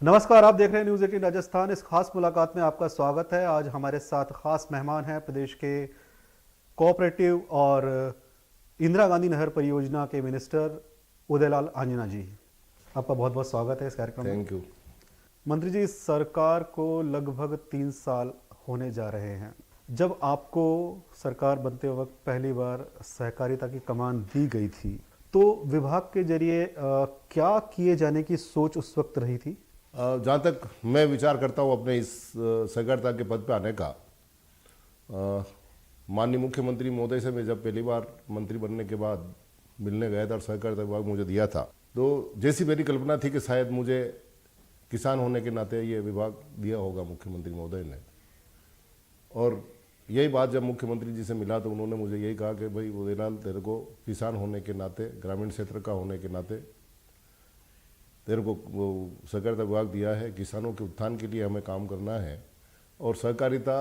नमस्कार, आप देख रहे हैं न्यूज़ 18 राजस्थान। इस खास मुलाकात में आपका स्वागत है। आज हमारे साथ खास मेहमान हैं प्रदेश के कोऑपरेटिव और इंदिरा गांधी नहर परियोजना के मिनिस्टर उदयलाल आंजना जी। आपका बहुत बहुत स्वागत है इस कार्यक्रम में। Thank you. मंत्री जी, सरकार को लगभग 3 साल होने जा रहे हैं। जब आपको सरकार बनते वक्त पहली बार सहकारिता की कमान दी गई थी तो विभाग के जरिए क्या किए जाने की सोच उस वक्त रही थी? जहाँ तक मैं विचार करता हूँ अपने इस सहकारिता के पद पर आने का, माननीय मुख्यमंत्री महोदय से मैं जब पहली बार मंत्री बनने के बाद मिलने गया था और सहकारिता विभाग मुझे दिया था, तो जैसी मेरी कल्पना थी कि शायद मुझे किसान होने के नाते ये विभाग दिया होगा मुख्यमंत्री महोदय ने। और यही बात जब मुख्यमंत्री जी से मिला तो उन्होंने मुझे यही कहा कि भाई उदयलाल, तेरे को किसान होने के नाते, ग्रामीण क्षेत्र का होने के नाते तेरे को वो सहकारिता विभाग दिया है, किसानों के उत्थान के लिए हमें काम करना है और सहकारिता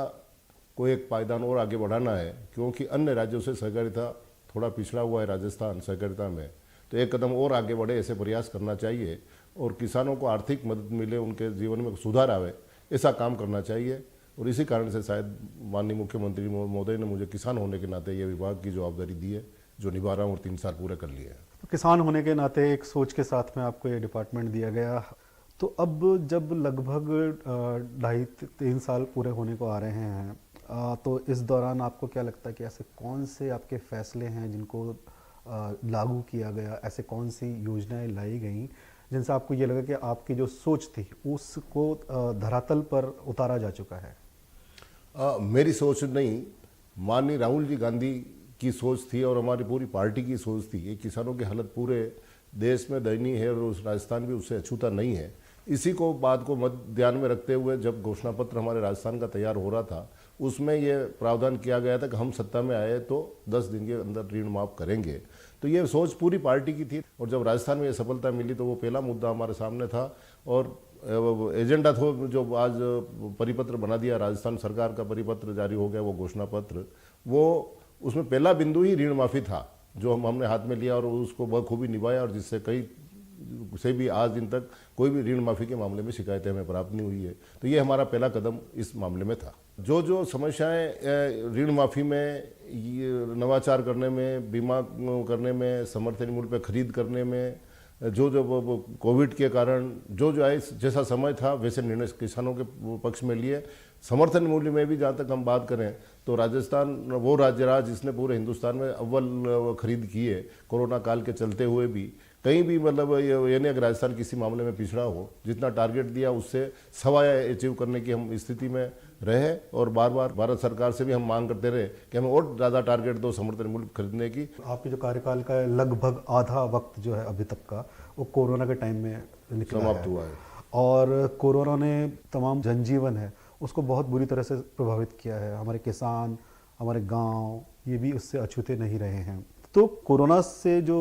को एक पायदान और आगे बढ़ाना है, क्योंकि अन्य राज्यों से सहकारिता थोड़ा पिछड़ा हुआ है राजस्थान सहकारिता में, तो एक कदम और आगे बढ़े ऐसे प्रयास करना चाहिए और किसानों को आर्थिक मदद मिले, उनके जीवन में सुधार आवे, ऐसा काम करना चाहिए। और इसी कारण से शायद माननीय मुख्यमंत्री महोदय ने मुझे किसान होने के नाते ये विभाग की जवाबदारी दी है, जो निभा रहा हूँ और 3 साल पूरे कर लिए हैं। किसान होने के नाते एक सोच के साथ में आपको ये डिपार्टमेंट दिया गया। तो अब जब लगभग 2.5-3 साल पूरे होने को आ रहे हैं, तो इस दौरान आपको क्या लगता है कि ऐसे कौन से आपके फैसले हैं जिनको लागू किया गया, ऐसे कौन सी योजनाएं लाई गई जिनसे आपको ये लगा कि आपकी जो सोच थी उसको धरातल पर उतारा जा चुका है? मेरी सोच नहीं, माननीय राहुल जी गांधी की सोच थी और हमारी पूरी पार्टी की सोच थी। ये किसानों की हालत पूरे देश में दयनीय है और उस राजस्थान भी उससे अछूता नहीं है। इसी को बात को ध्यान में रखते हुए जब घोषणा पत्र हमारे राजस्थान का तैयार हो रहा था, उसमें ये प्रावधान किया गया था कि हम सत्ता में आए तो 10 दिन के अंदर ऋण माफ करेंगे। तो ये सोच पूरी पार्टी की थी और जब राजस्थान में ये सफलता मिली तो वो पहला मुद्दा हमारे सामने था और एजेंडा था जो आज परिपत्र बना दिया, राजस्थान सरकार का परिपत्र जारी हो गया, वो घोषणा पत्र, वो उसमें पहला बिंदु ही ऋण माफ़ी था जो हमने हाथ में लिया और उसको बखूबी निभाया और जिससे कई से भी आज दिन तक कोई भी ऋण माफ़ी के मामले में शिकायतें हमें प्राप्त नहीं हुई है। तो ये हमारा पहला कदम इस मामले में था। जो समस्याएं ऋण माफ़ी में, नवाचार करने में, बीमा करने में, समर्थन मूल्य पर खरीद करने में, जो कोविड के कारण जो आए, जैसा समय था वैसे निर्णय किसानों के पक्ष में लिए। समर्थन मूल्य में भी जहाँ तक हम बात करें तो राजस्थान वो राज्य रहा जिसने पूरे हिंदुस्तान में अव्वल खरीद की है कोरोना काल के चलते हुए भी। कहीं भी मतलब ये नहीं कि राजस्थान किसी मामले में पिछड़ा हो, जितना टारगेट दिया उससे सवा अचीव करने की हम स्थिति में रहे और बार बार भारत सरकार से भी हम मांग करते रहे कि हमें और ज़्यादा टारगेट दो समर्थन मूल्य खरीदने की। आपके जो कार्यकाल का लगभग आधा वक्त जो है अभी तक का, वो कोरोना के टाइम में निकला समाप्त हुआ है और कोरोना ने तमाम जनजीवन है उसको बहुत बुरी तरह से प्रभावित किया है। हमारे किसान, हमारे गांव, ये भी उससे अछूते नहीं रहे हैं। तो कोरोना से जो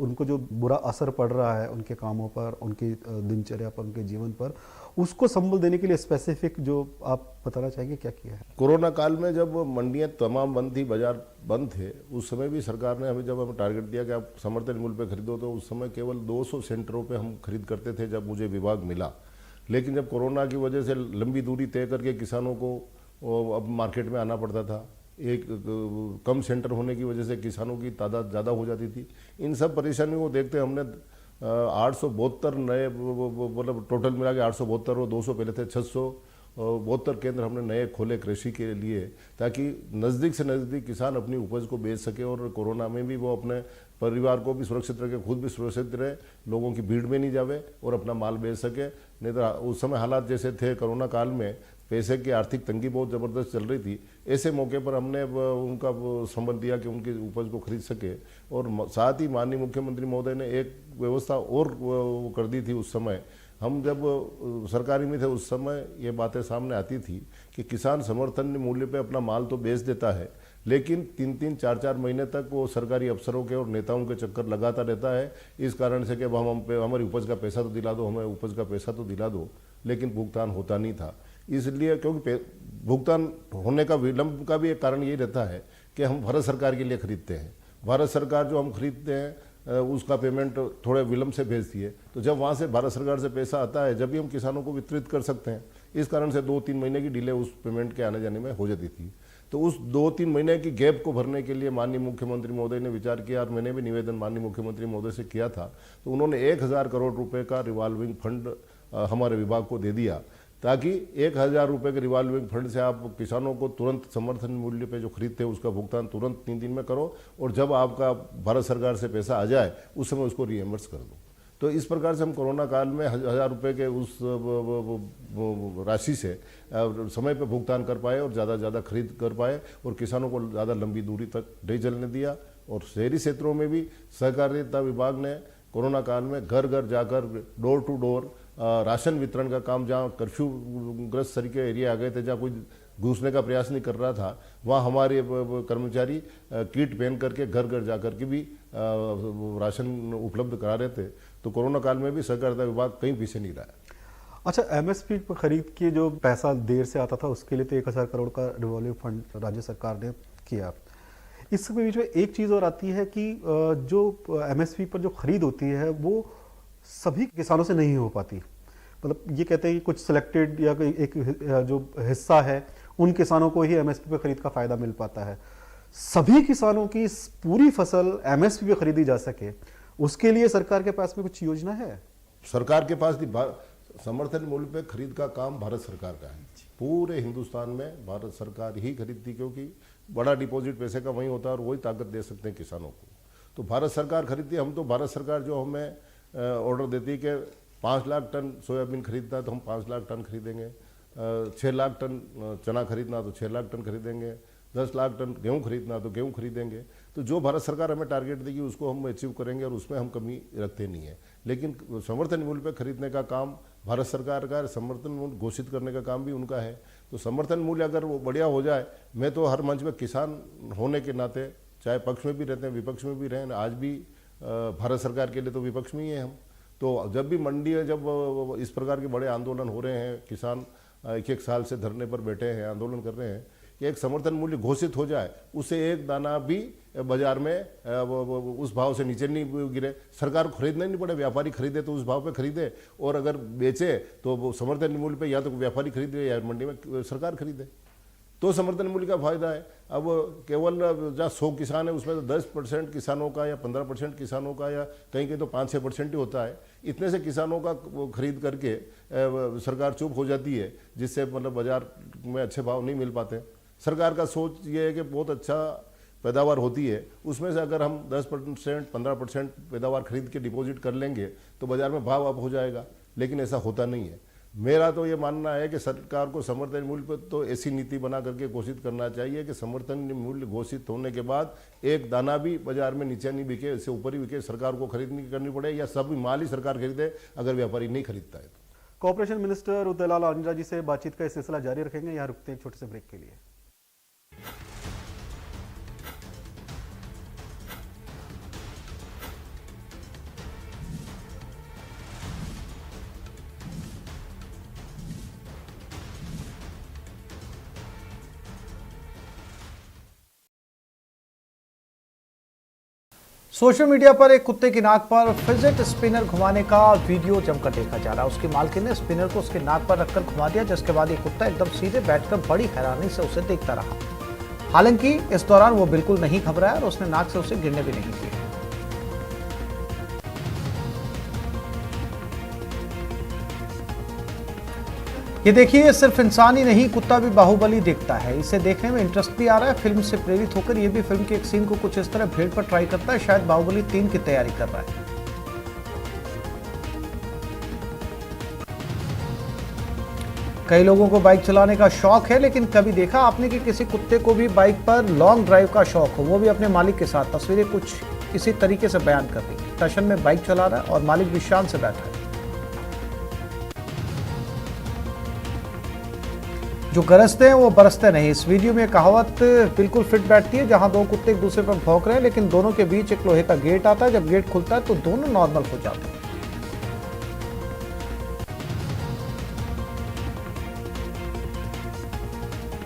उनको जो बुरा असर पड़ रहा है उनके कामों पर, उनकी दिनचर्या पर, उनके जीवन पर, उसको संबल देने के लिए स्पेसिफिक जो आप बताना चाहेंगे क्या किया है? कोरोना काल में जब मंडियां तमाम बंद थी, बाजार बंद थे, उस समय भी सरकार ने जब हमें टारगेट दिया कि आप समर्थन मूल्य पे खरीदो, तो उस समय केवल 200 सेंटरों पे हम खरीद करते थे जब मुझे विभाग मिला। लेकिन जब कोरोना की वजह से लंबी दूरी तय करके किसानों को अब मार्केट में आना पड़ता था, एक कम सेंटर होने की वजह से किसानोन की तादाद ज़्यादा हो जाती थी। इन सब परेशानियों को देखते हमने 872 नए, मतलब टोटल मिला के 872 और 200 पहले थे, 672 केंद्र हमने नए खोले कृषि के लिए, ताकि नज़दीक से नज़दीक किसान अपनी उपज को बेच सके और कोरोना में भी वो अपने परिवार को भी सुरक्षित रखे, खुद भी सुरक्षित रहे, लोगों की भीड़ में नहीं जावे और अपना माल बेच सके। नहीं तो उस समय हालात जैसे थे कोरोना काल में, पैसे की आर्थिक तंगी बहुत ज़बरदस्त चल रही थी, ऐसे मौके पर हमने उनका संबल दिया कि उनकी उपज को खरीद सके। और साथ ही माननीय मुख्यमंत्री महोदय ने एक व्यवस्था और कर दी थी। उस समय हम जब सरकारी में थे उस समय ये बातें सामने आती थी कि किसान समर्थन मूल्य पे अपना माल तो बेच देता है, लेकिन 3-3, 4-4 महीने तक वो सरकारी अफसरों के और नेताओं के चक्कर लगाता रहता है, इस कारण से कि अब हम पे हमारी उपज का पैसा तो दिला दो, हमें उपज का पैसा तो दिला दो, लेकिन भुगतान होता नहीं था। इसलिए क्योंकि भुगतान होने का विलंब का भी एक कारण यही रहता है कि हम भारत सरकार के लिए खरीदते हैं। भारत सरकार जो हम खरीदते हैं उसका पेमेंट थोड़े विलम्ब से भेजती है। तो जब वहाँ से भारत सरकार से पैसा आता है जब भी हम किसानों को वितरित कर सकते हैं। इस कारण से 2-3 महीने की डिले उस पेमेंट के आने जाने में हो जाती थी। तो उस 2-3 महीने की गैप को भरने के लिए माननीय मुख्यमंत्री महोदय ने विचार किया और मैंने भी निवेदन माननीय मुख्यमंत्री महोदय से किया था। तो उन्होंने 1000 करोड़ रुपए का रिवॉल्विंग फंड हमारे विभाग को दे दिया, ताकि 1000 रुपये के रिवॉल्विंग फंड से आप किसानों को तुरंत समर्थन मूल्य पे जो खरीदते हैं उसका भुगतान तुरंत 3 दिन में करो, और जब आपका भारत सरकार से पैसा आ जाए उस समय उसको रिएम्बर्स कर दो। तो इस प्रकार से हम कोरोना काल में 1000 रुपये के उस राशि से समय पे भुगतान कर पाए और ज़्यादा से ज़्यादा खरीद कर पाए, और किसानों को ज़्यादा लंबी दूरी तक नहीं चलने दिया। और शहरी क्षेत्रों में भी सहकारिता विभाग ने कोरोना काल में घर घर जाकर डोर टू डोर राशन वितरण का काम, जहाँ कर्फ्यू ग्रस्त सर के एरिया आ गए थे, जहाँ कोई घुसने का प्रयास नहीं कर रहा था, वहाँ हमारे कर्मचारी किट पहन करके घर घर जाकर के भी राशन उपलब्ध करा रहे थे। तो कोरोना काल में भी सहकारिता विभाग कहीं पीछे नहीं रहा है। अच्छा, एमएसपी पर खरीद के जो पैसा देर से आता था उसके लिए तो 1000 करोड़ का रिवॉल्विंग फंड राज्य सरकार ने किया। इसके बीच में एक चीज़ और आती है कि जो एमएसपी पर जो खरीद होती है वो सभी किसानों से नहीं हो पाती। मतलब ये कहते हैं कि कुछ सिलेक्टेड या एक जो हिस्सा है उन किसानों को ही एमएसपी पे खरीद का फायदा मिल पाता है। सभी किसानों की पूरी फसल एमएसपी पे खरीदी जा सके, उसके लिए सरकार के पास में कुछ योजना है? सरकार के पास समर्थन मूल्य पे खरीद का काम भारत सरकार का है। पूरे हिंदुस्तान में भारत सरकार ही खरीदती, क्योंकि बड़ा डिपॉजिट पैसे का वही होता है और वही ताकत दे सकते हैं किसानों को। तो भारत सरकार खरीदती है। हम तो भारत सरकार जो हमें ऑर्डर देती है कि 5 लाख टन सोयाबीन खरीदना तो हम 5 लाख टन खरीदेंगे, 6 लाख टन चना खरीदना तो 6 लाख टन खरीदेंगे, 10 लाख टन गेहूँ खरीदना तो गेहूँ खरीदेंगे। तो जो भारत सरकार हमें टारगेट देगी उसको हम अचीव करेंगे और उसमें हम कमी रखते नहीं है। लेकिन समर्थन मूल्य पर खरीदने का काम भारत सरकार का है, समर्थन मूल्य घोषित करने का काम भी उनका है। तो समर्थन मूल्य अगर वो बढ़िया हो जाए, मैं तो हर मंच में किसान होने के नाते, चाहे पक्ष में भी रहते हैं विपक्ष में भी रहें, आज भी भारत सरकार के लिए तो विपक्ष में ही है हम। तो जब भी मंडी है, जब इस प्रकार के बड़े आंदोलन हो रहे हैं, किसान 1-1 साल से धरने पर बैठे हैं, आंदोलन कर रहे हैं, कि एक समर्थन मूल्य घोषित हो जाए, उससे एक दाना भी बाजार में उस भाव से नीचे नहीं गिरे। सरकार को खरीदना नहीं पड़े, व्यापारी खरीदे तो उस भाव पे खरीदे, और अगर बेचे तो वो समर्थन मूल्य पे या तो व्यापारी खरीदे या मंडी में सरकार खरीदे, तो समर्थन मूल्य का फायदा है। अब केवल जहाँ 100 किसान है उसमें तो 10% किसानों का या 15% किसानों का या कहीं कहीं तो 5-6% ही होता है। इतने से किसानों का वो खरीद करके सरकार चुप हो जाती है, जिससे मतलब बाजार में अच्छे भाव नहीं मिल पाते। सरकार का सोच ये है कि बहुत अच्छा पैदावार होती है, उसमें से अगर हम 10% 15% पैदावार खरीद के डिपॉजिट कर लेंगे तो बाजार में भाव अप हो जाएगा, लेकिन ऐसा होता नहीं है। मेरा तो ये मानना है कि सरकार को समर्थन मूल्य पर तो ऐसी नीति बना करके घोषित करना चाहिए कि समर्थन मूल्य घोषित होने के बाद एक दाना भी बाजार में नीचे नहीं बिके, इससे ऊपर ही बिके, सरकार को खरीदनी करनी पड़े या सब माल ही सरकार खरीदे अगर व्यापारी नहीं खरीदता है तो। कॉर्पोरेशन मिनिस्टर उदयलाल आंजना जी से बातचीत का सिलसिला जारी रखेंगे। यहाँ रुकते हैं एक छोटे से ब्रेक के लिए। सोशल मीडिया पर एक कुत्ते की नाक पर फिजेट स्पिनर घुमाने का वीडियो जमकर देखा जा रहा है। उसकी मालकिन ने स्पिनर को उसके नाक पर रखकर घुमा दिया, जिसके बाद ये कुत्ता एकदम सीधे बैठकर बड़ी हैरानी से उसे देखता रहा। हालांकि इस दौरान वो बिल्कुल नहीं घबराया और उसने नाक से उसे गिरने भी नहीं दिया। ये देखिए, सिर्फ इंसान ही नहीं, कुत्ता भी बाहुबली देखता है। इसे देखने में इंटरेस्ट भी आ रहा है। फिल्म से प्रेरित होकर ये भी फिल्म के एक सीन को कुछ इस तरह भीड़ पर ट्राई करता है, शायद बाहुबली 3 की तैयारी कर रहा है। कई लोगों को बाइक चलाने का शौक है, लेकिन कभी देखा आपने कि किसी कुत्ते को भी बाइक पर लॉन्ग ड्राइव का शौक हो, वो भी अपने मालिक के साथ? तस्वीरें कुछ इसी तरीके से बयान कर रही है। टशन में बाइक चला रहा है और मालिक भी शान से बैठा है। जो गरजते हैं वो बरसते नहीं। इस वीडियो में कहावत बिल्कुल फिट बैठती है, जहां दो कुत्ते एक दूसरे पर भौंक रहे हैं, लेकिन दोनों के बीच एक लोहे का गेट आता है। जब गेट खुलता है तो दोनों नॉर्मल हो जाते हैं।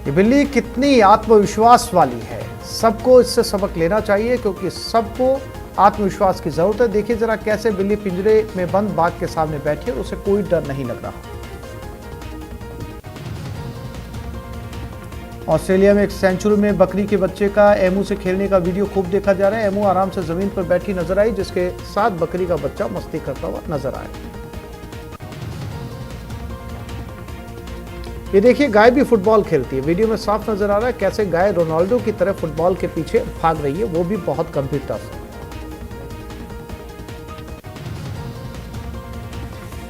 ये बिल्ली कितनी आत्मविश्वास वाली है। सबको इससे सबक लेना चाहिए, क्योंकि सबको आत्मविश्वास की जरूरत है। देखिए जरा कैसे बिल्ली पिंजरे में बंद बाघ के सामने बैठी है और उसे कोई डर नहीं लग रहा। ऑस्ट्रेलिया में एक सेंचुरी में बकरी के बच्चे का एमू से खेलने का वीडियो खूब देखा जा रहा है। एमू आराम से जमीन पर बैठी नजर आई, जिसके साथ बकरी का बच्चा मस्ती करता हुआ नजर आया। ये देखिए गाय भी फुटबॉल खेलती है। वीडियो में साफ नजर आ रहा है कैसे गाय रोनाल्डो की तरह फुटबॉल के पीछे भाग रही है, वो भी बहुत गंभीरता से।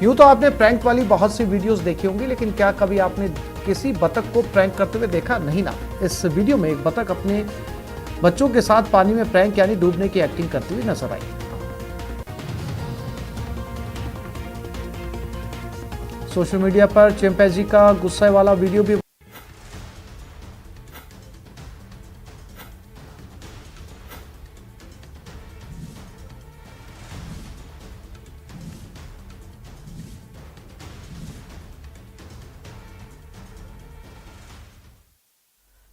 यूं तो आपने प्रैंक वाली बहुत सी वीडियोस देखी होंगी, लेकिन क्या कभी आपने किसी बतख को प्रैंक करते हुए देखा? नहीं ना। इस वीडियो में एक बतख अपने बच्चों के साथ पानी में प्रैंक यानी डूबने की एक्टिंग करती हुई नजर आई। सोशल मीडिया पर चिंपैंजी का गुस्से वाला वीडियो भी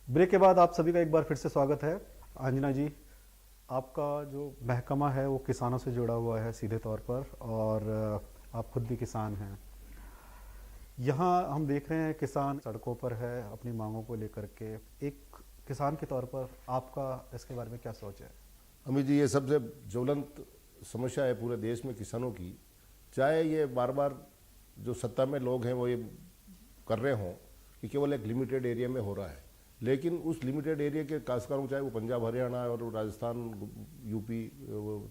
ब्रेक के बाद आप सभी का एक बार फिर से स्वागत है। अंजना जी, आपका जो महकमा है वो किसानों से जुड़ा हुआ है सीधे तौर पर, और आप खुद भी किसान हैं। यहाँ हम देख रहे हैं किसान सड़कों पर है अपनी मांगों को लेकर के। एक किसान के तौर पर आपका इसके बारे में क्या सोच है? अमित जी, ये सबसे ज्वलंत समस्या है पूरे देश में किसानों की। चाहे ये बार बार जो सत्ता में लोग हैं वो ये कर रहे हों कि केवल एक लिमिटेड एरिया में हो रहा है, लेकिन उस लिमिटेड एरिया के काश्तकारों, चाहे वो पंजाब हरियाणा और राजस्थान यूपी,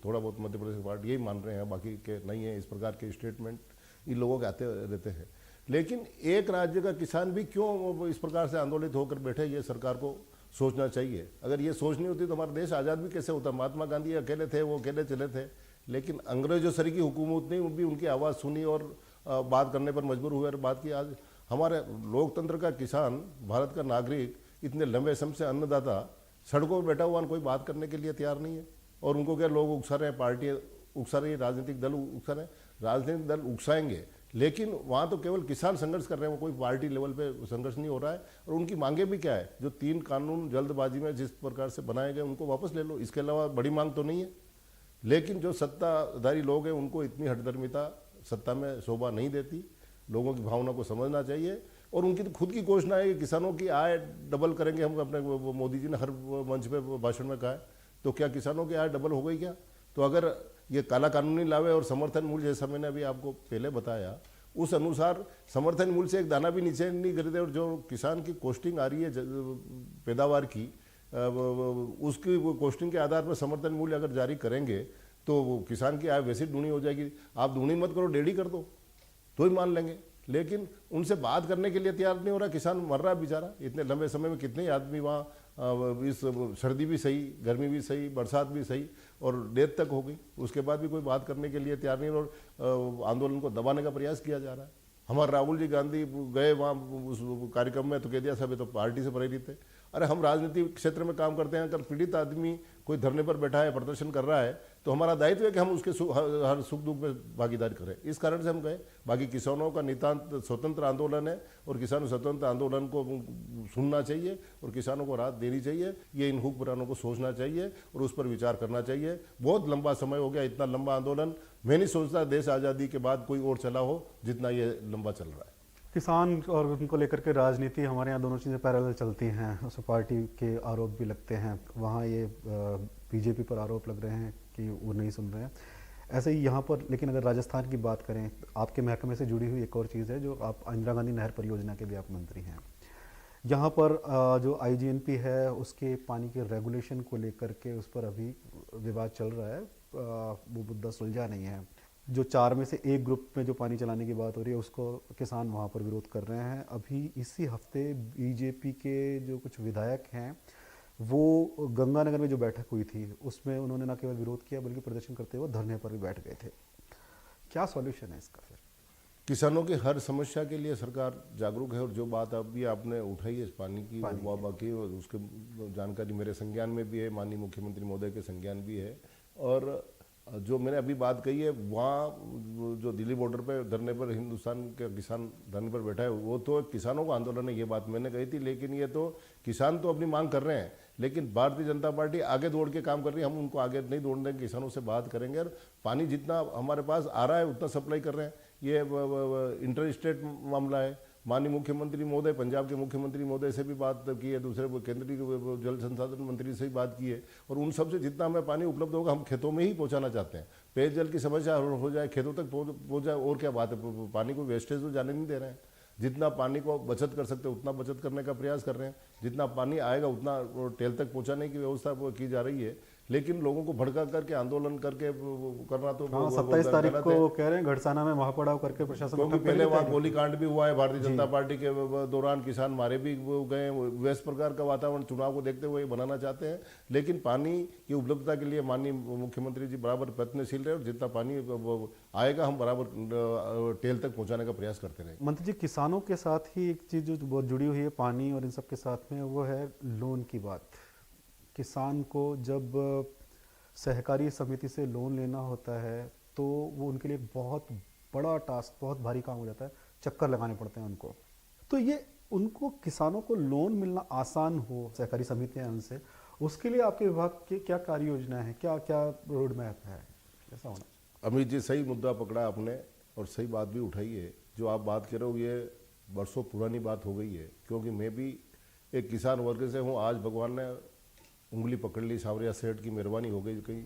थोड़ा बहुत मध्य प्रदेश पार्ट, यही मान रहे हैं, बाकी के नहीं है। इस प्रकार के स्टेटमेंट इन लोगों के आते रहते हैं। लेकिन एक राज्य का किसान भी क्यों इस प्रकार से आंदोलित होकर बैठे, ये सरकार को सोचना चाहिए। अगर ये सोच नहीं होती तो हमारा देश आज़ाद भी कैसे होता। महात्मा गांधी अकेले थे, वो अकेले चले थे, लेकिन अंग्रेजों सर की हुकूमत ने भी उनकी आवाज़ सुनी और बात करने पर मजबूर हुए और बात की। आज हमारे लोकतंत्र का किसान, भारत का नागरिक, इतने लंबे समय से अन्नदाता सड़कों पर बैठा हुआ कोई बात करने के लिए तैयार नहीं है। और उनको क्या लोग उकसा रहे हैं, पार्टियाँ उकसा रही है, राजनीतिक दल उकसा रहे हैं। राजनीतिक दल उकसाएंगे, लेकिन वहाँ तो केवल किसान संघर्ष कर रहे हैं, वो कोई पार्टी लेवल पे संघर्ष नहीं हो रहा है। और उनकी मांगे भी क्या है? जो 3 कानून जल्दबाजी में जिस प्रकार से बनाए गए उनको वापस ले लो, इसके अलावा बड़ी मांग तो नहीं है। लेकिन जो सत्ताधारी लोग हैं उनको इतनी हठधर्मिता सत्ता में शोभा नहीं देती। लोगों की भावना को समझना चाहिए। और उनकी तो खुद की घोषणा है कि किसानों की आय डबल करेंगे हम। अपने मोदी जी ने हर मंच पे भाषण में कहा है, तो क्या किसानों की आय डबल हो गई क्या? तो अगर ये काला कानूनी लावे और समर्थन मूल्य, जैसा मैंने अभी आपको पहले बताया, उस अनुसार समर्थन मूल्य से एक दाना भी नीचे नहीं गिरते, और जो किसान की कॉस्टिंग आ रही है पैदावार की, उसकी वो कॉस्टिंग के आधार पर समर्थन मूल्य अगर जारी करेंगे तो वो किसान की आय वैसे दूनी हो जाएगी। आप दूनी मत करो, डेढ़ी कर दो तो ही मान लेंगे। लेकिन उनसे बात करने के लिए तैयार नहीं हो रहा। किसान मर रहा है बेचारा। इतने लंबे समय में कितने आदमी वहाँ, इस सर्दी भी सही, गर्मी भी सही, बरसात भी सही, और डेथ तक हो गई, उसके बाद भी कोई बात करने के लिए तैयार नहीं। और आंदोलन को दबाने का प्रयास किया जा रहा है। हमारे राहुल जी गांधी गए वहाँ उस कार्यक्रम में, तो कह दिया सब तो पार्टी से प्रेरित है। अरे हम राजनीतिक क्षेत्र में काम करते हैं। अगर पीड़ित आदमी कोई धरने पर बैठा है, प्रदर्शन कर रहा है, तो हमारा दायित्व है कि हम उसके हर सुख दुख में भागीदारी करें। इस कारण से हम गए। बाकी किसानों का नितांत स्वतंत्र आंदोलन है, और किसानों स्वतंत्र आंदोलन को सुनना चाहिए और किसानों को राहत देनी चाहिए। ये इन हुक्मरानों को सोचना चाहिए और उस पर विचार करना चाहिए। बहुत लंबा समय हो गया, इतना लंबा आंदोलन मैं नहीं सोचता देश आज़ादी के बाद कोई और चला हो जितना ये लंबा चल रहा है। किसान और उनको लेकर के राजनीति, हमारे यहाँ दोनों चीज़ें पैरेलल चलती हैं। उस पार्टी के आरोप भी लगते हैं, वहाँ ये बीजेपी पर आरोप लग रहे हैं कि वो नहीं सुन रहे हैं। ऐसे ही यहाँ पर, लेकिन अगर राजस्थान की बात करें, आपके महकमे से जुड़ी हुई एक और चीज़ है, जो आप इंदिरा गांधी नहर परियोजना के भी आप मंत्री हैं। यहाँ पर जो IGNP है उसके पानी के रेगुलेशन को लेकर के उस पर अभी विवाद चल रहा है। वो मुद्दा सुलझा नहीं है। जो 4 में से एक ग्रुप में जो पानी चलाने की बात हो रही है, उसको किसान वहाँ पर विरोध कर रहे हैं। अभी इसी हफ्ते बीजेपी के जो कुछ विधायक हैं, वो गंगानगर में जो बैठक हुई थी उसमें उन्होंने न केवल विरोध किया बल्कि प्रदर्शन करते हुए धरने पर भी बैठ गए थे। क्या सॉल्यूशन है इसका? फिर किसानों की हर समस्या के लिए सरकार जागरूक है। और जो बात अभी आपने उठाई है इस पानी की, वो बाकी उसके जानकारी मेरे संज्ञान में भी है, माननीय मुख्यमंत्री महोदय के संज्ञान भी है। और जो मैंने अभी बात कही है, वहाँ जो दिल्ली बॉर्डर पे धरने पर हिंदुस्तान के किसान धरने पर बैठा है, वो तो किसानों का आंदोलन है, ये बात मैंने कही थी। लेकिन ये तो किसान तो अपनी मांग कर रहे हैं, लेकिन भारतीय जनता पार्टी आगे दौड़ के काम कर रही है। हम उनको आगे नहीं दौड़ने देंगे, किसानों से बात करेंगे और पानी जितना हमारे पास आ रहा है उतना सप्लाई कर रहे हैं। ये इंटर स्टेट मामला है। माननीय मुख्यमंत्री महोदय, पंजाब के मुख्यमंत्री महोदय से भी बात की है, दूसरे केंद्रीय जल संसाधन मंत्री से भी बात की है, और उन सब से जितना हमें पानी उपलब्ध होगा हम खेतों में ही पहुंचाना चाहते हैं। पेयजल की समस्या हो जाए, खेतों तक पहुंच जाए, और क्या बात है। पानी को वेस्टेज तो जाने नहीं दे रहे हैं। जितना पानी को बचत कर सकते उतना बचत करने का प्रयास कर रहे हैं। जितना पानी आएगा उतना टेल तक पहुंचाने की व्यवस्था की जा रही है। लेकिन लोगों को भड़का करके आंदोलन करके करना तो 27 तारीख को कह रहे हैं घड़साना में महापड़ाव करके प्रशासन, क्योंकि पहले वहाँ गोलीकांड भी हुआ है भारतीय जनता पार्टी के दौरान, किसान मारे भी गए। वैसे प्रकार का वातावरण चुनाव को देखते हुए बनाना चाहते हैं। लेकिन पानी की उपलब्धता के लिए माननीय मुख्यमंत्री जी बराबर प्रयत्नशील रहे, और जितना पानी आएगा हम बराबर टेल तक पहुँचाने का प्रयास करते रहे। मंत्री जी, किसानों के साथ ही एक चीज़ जो बहुत जुड़ी हुई है पानी और इन सब के साथ में, वो है लोन की बात। किसान को जब सहकारी समिति से लोन लेना होता है तो वो उनके लिए बहुत बड़ा टास्क, बहुत भारी काम हो जाता है, चक्कर लगाने पड़ते हैं उनको। तो ये उनको किसानों को लोन मिलना आसान हो सहकारी समितियां उनसे, उसके लिए आपके विभाग की क्या कार्य योजना है, क्या क्या रोड मैप है, ऐसा होना? अमित जी, सही मुद्दा पकड़ा आपने और सही बात भी उठाई है। जो आप बात कर रहे हो ये बरसों पुरानी बात हो गई है, क्योंकि मैं भी एक किसान वर्ग से हूँ। आज भगवान ने उंगली पकड़ ली, सांवरिया सेठ की मेहरबानी हो गई, कहीं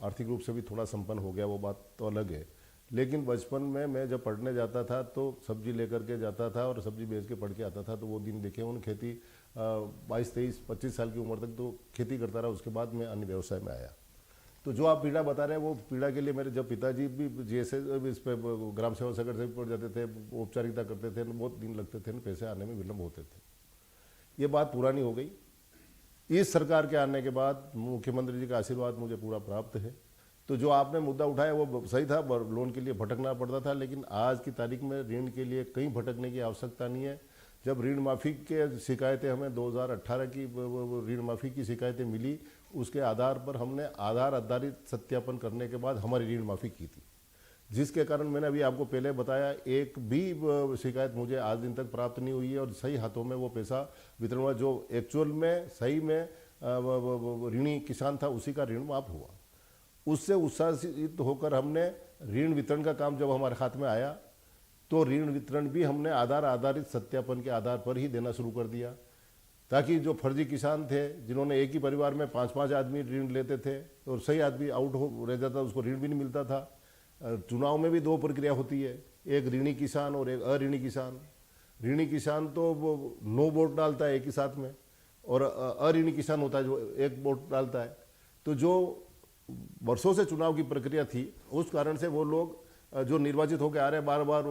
आर्थिक रूप से भी थोड़ा संपन्न हो गया, वो बात तो अलग है। लेकिन बचपन में मैं जब पढ़ने जाता था तो सब्जी लेकर के जाता था और सब्जी बेच के पढ़ के आता था, तो वो दिन देखे उन खेती 22, 23, 25 साल की उम्र तक तो खेती करता रहा। उसके बाद मैं अन्य व्यवसाय में आया। तो जो आप पीड़ा बता रहे हैं वो पीड़ा के लिए मेरे जब पिताजी भी जैसे इस पर ग्राम सेवा संगठन से भी पढ़ जाते थे, औपचारिकता करते थे, बहुत दिन लगते थे, पैसे आने में विलम्ब होते थे। ये बात पुरानी हो गई। इस सरकार के आने के बाद मुख्यमंत्री जी का आशीर्वाद मुझे पूरा प्राप्त है। तो जो आपने मुद्दा उठाया वो सही था, लोन के लिए भटकना पड़ता था। लेकिन आज की तारीख में ऋण के लिए कहीं भटकने की आवश्यकता नहीं है। जब ऋण माफ़ी के शिकायतें हमें 2018 की ऋण माफ़ी की शिकायतें मिली, उसके आधार पर हमने आधार आधारित सत्यापन करने के बाद हमारी ऋण माफ़ी की थी, जिसके कारण मैंने अभी आपको पहले बताया एक भी शिकायत मुझे आज दिन तक प्राप्त नहीं हुई है और सही हाथों में वो पैसा वितरण हुआ। जो एक्चुअल में सही में ऋणी किसान था उसी का ऋण माफ हुआ। उससे उत्साहित होकर हमने ऋण वितरण का काम जब हमारे हाथ में आया तो ऋण वितरण भी हमने आधार आधारित सत्यापन के आधार पर ही देना शुरू कर दिया, ताकि जो फर्जी किसान थे जिन्होंने एक ही परिवार में 5-5 आदमी ऋण लेते थे और सही आदमी आउट हो रह जाता, उसको ऋण भी नहीं मिलता था। चुनाव में भी 2 प्रक्रिया होती है, एक ऋणी किसान और एक अऋणी किसान। ऋणी किसान तो वो 9 वोट डालता है एक ही साथ में, और अऋणी किसान होता है जो 1 वोट डालता है। तो जो वर्षों से चुनाव की प्रक्रिया थी, उस कारण से वो लोग जो निर्वाचित होकर आ रहे हैं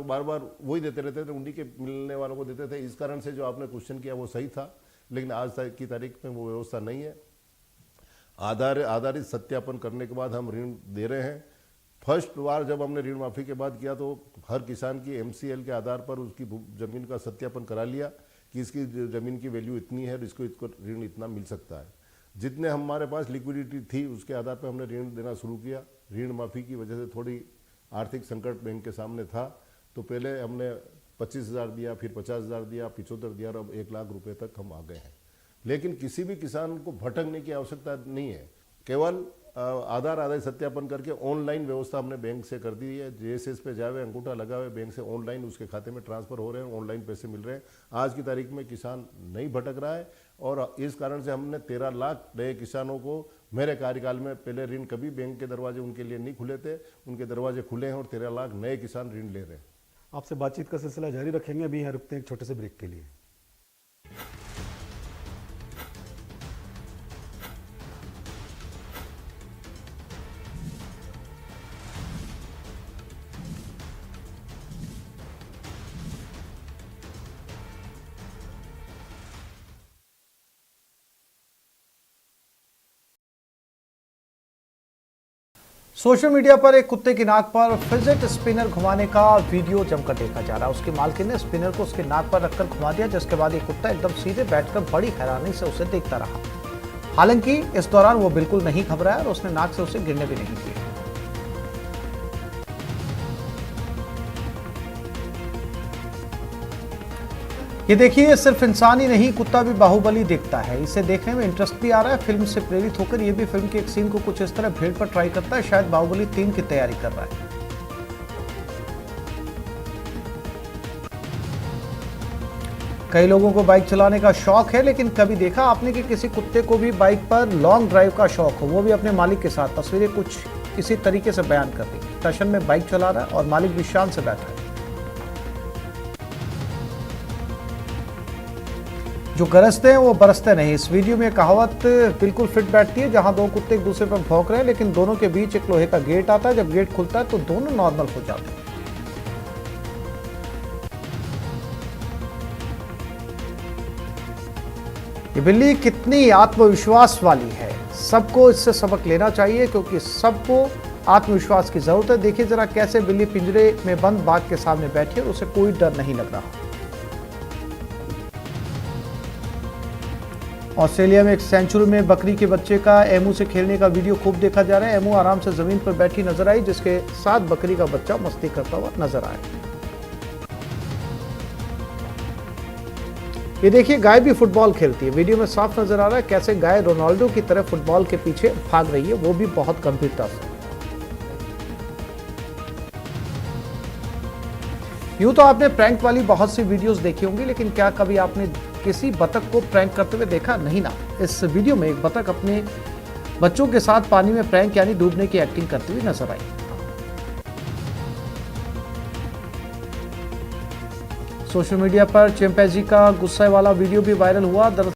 बार बार वही देते रहते थे, उन्हीं के मिलने वालों को देते थे। इस कारण से जो आपने क्वेश्चन किया वो सही था, लेकिन आज की तारीख में वो व्यवस्था नहीं है। आधारित सत्यापन करने के बाद हम ऋण दे रहे हैं। फर्स्ट बार जब हमने ऋण माफ़ी के बाद किया तो हर किसान की MCL के आधार पर उसकी ज़मीन का सत्यापन करा लिया कि इसकी ज़मीन की वैल्यू इतनी है और इसको ऋण इतना मिल सकता है। जितने हमारे पास लिक्विडिटी थी उसके आधार पर हमने ऋण देना शुरू किया। ऋण माफ़ी की वजह से थोड़ी आर्थिक संकट बैंक के सामने था, तो पहले हमने 25,000 दिया, फिर 50,000 दिया, 75 दिया और अब 1 लाख रुपए तक हम आ गए हैं। लेकिन किसी भी किसान को भटकने की आवश्यकता नहीं है। केवल आधार आधारित सत्यापन करके ऑनलाइन व्यवस्था हमने बैंक से कर दी है। JSS पे जावे, अंगूठा लगावे, बैंक से ऑनलाइन उसके खाते में ट्रांसफर हो रहे हैं, ऑनलाइन पैसे मिल रहे हैं। आज की तारीख में किसान नहीं भटक रहा है और इस कारण से हमने 13 लाख नए किसानों को मेरे कार्यकाल में, पहले ऋण कभी बैंक के दरवाजे उनके लिए नहीं खुले थे, उनके दरवाजे खुले हैं और 13 लाख नए किसान ऋण ले रहे हैं। आपसे बातचीत का सिलसिला जारी रखेंगे, अभी यहाँ रुकते हैं एक छोटे से ब्रेक के लिए। सोशल मीडिया पर एक कुत्ते की नाक पर फिजिट स्पिनर घुमाने का वीडियो जमकर देखा जा रहा है। उसकी मालकिन ने स्पिनर को उसके नाक पर रखकर घुमा दिया, जिसके बाद ये कुत्ता एकदम सीधे बैठकर बड़ी हैरानी से उसे देखता रहा। हालांकि इस दौरान वो बिल्कुल नहीं घबराया और उसने नाक से उसे गिरने भी नहीं दिया। ये देखिए, सिर्फ इंसान ही नहीं, कुत्ता भी बाहुबली देखता है। इसे देखने में इंटरेस्ट भी आ रहा है। फिल्म से प्रेरित होकर ये भी फिल्म के एक सीन को कुछ इस तरह भीड़ पर ट्राई करता है, शायद बाहुबली 3 की तैयारी कर रहा है। कई लोगों को बाइक चलाने का शौक है, लेकिन कभी देखा आपने कि किसी कुत्ते को भी बाइक पर लॉन्ग ड्राइव का शौक हो, वो भी अपने मालिक के साथ। तस्वीरें कुछ इसी तरीके से बयान कर रही है। टशन में बाइक चला रहा है और मालिक भी शान से बैठा है। जो गरजते हैं वो बरसते नहीं। इस वीडियो में कहावत बिल्कुल फिट बैठती है। जहां दो कुत्ते एक दूसरे पर भौंक रहे हैं, लेकिन दोनों के बीच एक लोहे का गेट आता है। जब गेट खुलता है तो दोनों नॉर्मल हो जाते हैं। ये बिल्ली कितनी आत्मविश्वास वाली है। सबको इससे सबक लेना चाहिए, क्योंकि सबको आत्मविश्वास की जरूरत है। देखिए जरा कैसे बिल्ली पिंजरे में बंद बाघ के सामने बैठी है, उसे कोई डर नहीं लग रहा। ऑस्ट्रेलिया में एक सेंचुरी में बकरी के बच्चे का एमू से खेलने का वीडियो खूब देखा जा रहा है। एमू आराम से जमीन पर बैठी नजर आई, जिसके साथ बकरी का बच्चा मस्ती करता हुआ नजर आया। ये देखिए, गाय भी फुटबॉल खेलती है। वीडियो में साफ नजर आ रहा है कैसे गाय रोनाल्डो की तरह फुटबॉल के पीछे भाग रही है, वो भी बहुत गंभीरता से। यूं तो आपने प्रैंक वाली बहुत सी वीडियोस देखी होंगी, लेकिन क्या कभी आपने किसी बतख को प्रैंक करते हुए देखा? नहीं ना। इस वीडियो में एक बतख अपने बच्चों के साथ पानी में प्रैंक यानी डूबने की एक्टिंग करती हुई नजर आई। सोशल मीडिया पर चिंपैंजी का गुस्से वाला वीडियो भी वायरल हुआ। दरअसल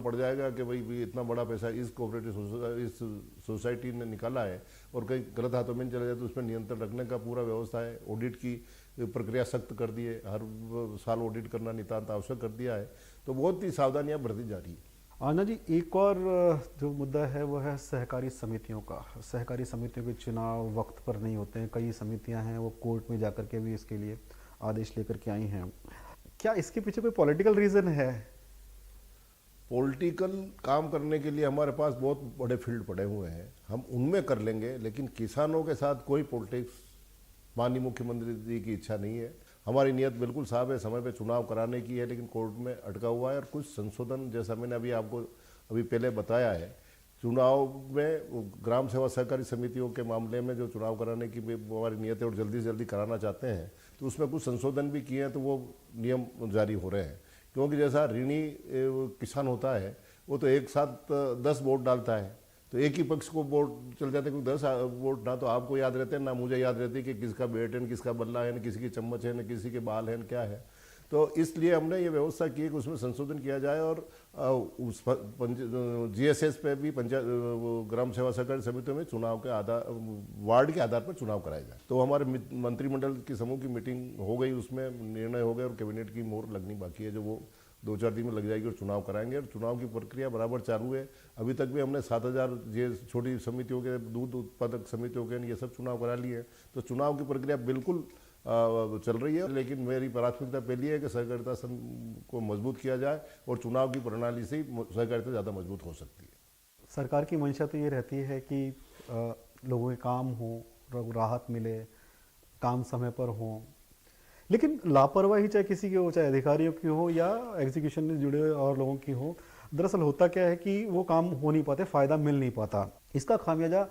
पड़ जाएगा कि भाई भी इतना बड़ा पैसा इस कोऑपरेटिव इस सोसाइटी ने निकाला है और कहीं गलत हाथों में चला जाए तो उस पर नियंत्रण रखने का पूरा व्यवस्था है। ऑडिट की प्रक्रिया सख्त कर दी है, हर साल ऑडिट करना नितांत आवश्यक कर दिया है। तो बहुत ही सावधानियां बरती जा रही है। आना जी, एक और जो मुद्दा है वो है सहकारी समितियों का। सहकारी समितियों के चुनाव वक्त पर नहीं होते हैं, कई समितियां हैं वो कोर्ट में जाकर के भी इसके लिए आदेश लेकर के आई हैं। क्या इसके पीछे कोई पॉलिटिकल रीजन है? पॉलिटिकल काम करने के लिए हमारे पास बहुत बड़े फील्ड पड़े हुए हैं, हम उनमें कर लेंगे, लेकिन किसानों के साथ कोई पॉलिटिक्स माननीय मुख्यमंत्री जी की इच्छा नहीं है। हमारी नियत बिल्कुल साफ है, समय पे चुनाव कराने की है, लेकिन कोर्ट में अटका हुआ है। और कुछ संशोधन, जैसा मैंने आपको पहले बताया है, चुनाव में ग्राम सेवा सहकारी समितियों के मामले में जो चुनाव कराने की हमारी नियत है और जल्दी से जल्दी कराना चाहते हैं, तो उसमें कुछ संशोधन भी किए हैं, तो वो नियम जारी हो रहे हैं। क्योंकि जैसा ऋणी किसान होता है वो तो एक साथ 10 वोट डालता है, तो एक ही पक्ष को वोट चल जाते हैं, क्योंकि 10 वोट ना तो आपको याद रहते हैं ना मुझे याद रहती है कि किसका बेट है न किसका बल्ला है न किसी की चम्मच है न किसी के बाल है न क्या है। तो इसलिए हमने ये व्यवस्था की कि उसमें संशोधन किया जाए और उस GSS पे भी पंचायत ग्राम सेवा सहकारी समितियों में चुनाव के आधार वार्ड के आधार पर चुनाव कराया जाए। तो हमारे मंत्रिमंडल की समूह की मीटिंग हो गई, उसमें निर्णय हो गए और कैबिनेट की मोहर लगनी बाकी है, जो वो 2-4 दिन में लग जाएगी और चुनाव कराएंगे। और चुनाव की प्रक्रिया बराबर चालू है। अभी तक भी हमने 7000 ये छोटी समितियों के, दूध उत्पादक समितियों के, ये सब चुनाव करा लिए हैं। तो चुनाव की प्रक्रिया बिल्कुल चल रही है, लेकिन मेरी प्राथमिकता पहली है कि सहकारिता को मजबूत किया जाए और चुनाव की प्रणाली से ही सहकारिता ज़्यादा मजबूत हो सकती है। सरकार की मंशा तो ये रहती है कि लोगों के काम हो, राहत मिले, काम समय पर हो, लेकिन लापरवाही चाहे किसी की हो, चाहे अधिकारियों की हो या एग्जीक्यूशन में जुड़े हुए और लोगों की हो, दरअसल होता क्या है कि वो काम हो नहीं पाते, फ़ायदा मिल नहीं पाता। इसका खामियाजा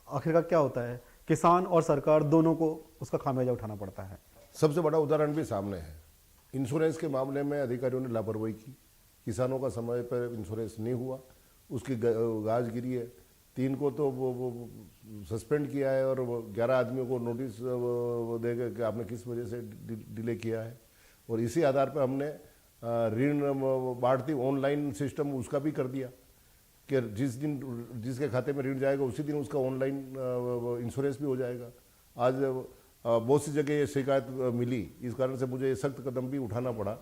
आखिरकार क्या होता है? किसान और सरकार दोनों को उसका खामियाजा उठाना पड़ता है। सबसे बड़ा उदाहरण भी सामने है। इंश्योरेंस के मामले में अधिकारियों ने लापरवाही की, किसानों का समय पर इंश्योरेंस नहीं हुआ, उसकी गाज गिरी है। 3 को तो वो सस्पेंड किया है और 11 आदमियों को नोटिस देगा कि आपने किस वजह से डिले किया है। और इसी आधार पर हमने ऋण बाढ़ती ऑनलाइन सिस्टम उसका भी कर दिया कि जिस दिन जिसके खाते में ऋण जाएगा उसी दिन उसका ऑनलाइन इंश्योरेंस भी हो जाएगा। आज बहुत सी जगह ये शिकायत मिली, इस कारण से मुझे ये सख्त कदम भी उठाना पड़ा,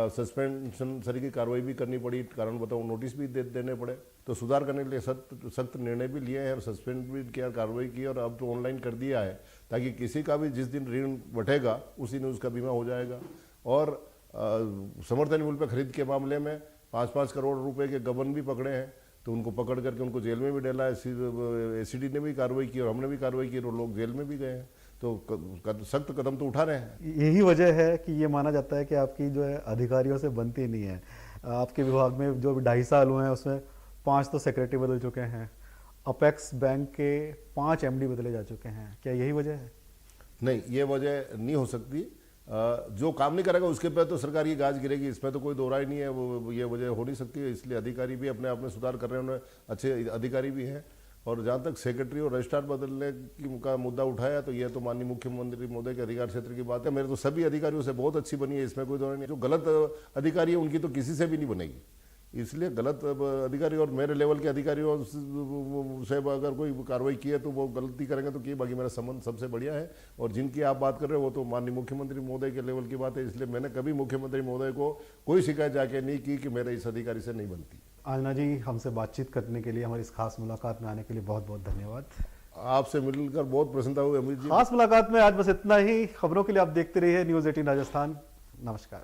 सस्पेंशन सरी की कार्रवाई भी करनी पड़ी, कारण बताऊँ नोटिस भी देने पड़े। तो सुधार करने के लिए सख्त निर्णय भी लिए हैं और सस्पेंड भी किया, कार्रवाई की और अब तो ऑनलाइन कर दिया है, ताकि किसी का भी जिस दिन ऋण बढ़ेगा उसी दिन उसका बीमा हो जाएगा। और समर्थन मूल्य पर खरीद के मामले में 5-5 करोड़ रुपए के गबन भी पकड़े हैं, तो उनको पकड़ करके उनको जेल में भी डाला है। ACD ने भी कार्रवाई की और हमने भी कार्रवाई की और लोग जेल में भी गए हैं। तो सख्त कदम तो उठा रहे हैं। यही वजह है कि ये माना जाता है कि आपकी जो है अधिकारियों से बनती नहीं है। आपके विभाग में जो 2.5 साल हुए हैं उसमें 5 तो सेक्रेटरी बदल चुके हैं, अपेक्स बैंक के 5 MD बदले जा चुके हैं। क्या यही वजह है? नहीं, ये वजह नहीं हो सकती। जो काम नहीं करेगा उसके पे तो सरकार की गाज गिरेगी, इसमें तो कोई दो राय नहीं है। वो ये वजह हो नहीं सकती है। इसलिए अधिकारी भी अपने आप में सुधार कर रहे हैं, उन्हें अच्छे अधिकारी भी हैं। और जहाँ तक सेक्रेटरी और रजिस्ट्रार बदलने का मुद्दा उठाया, तो ये तो माननीय मुख्यमंत्री महोदय के अधिकार क्षेत्र की बात है। मेरे तो सभी अधिकारियों से बहुत अच्छी बनी है, इसमें कोई दो नहीं। जो गलत अधिकारी है उनकी तो किसी से भी नहीं बनेगी। इसलिए गलत अधिकारी और मेरे लेवल के अधिकारियों से अगर कोई कार्रवाई की है तो वो गलती करेंगे तो की, बाकी मेरा संबंध सबसे बढ़िया है। और जिनकी आप बात कर रहे हो वो तो माननीय मुख्यमंत्री महोदय के लेवल की बात है। इसलिए मैंने कभी मुख्यमंत्री महोदय को कोई शिकायत जाके नहीं की कि मेरे इस अधिकारी से नहीं बनती। आजना जी, हमसे बातचीत करने के लिए, हमारी इस खास मुलाकात में आने के लिए बहुत बहुत धन्यवाद। आपसे मिलकर बहुत प्रसन्नता हुई अमित जी। खास मुलाकात में आज बस इतना ही। खबरों के लिए आप देखते रहिए News 18 राजस्थान। नमस्कार।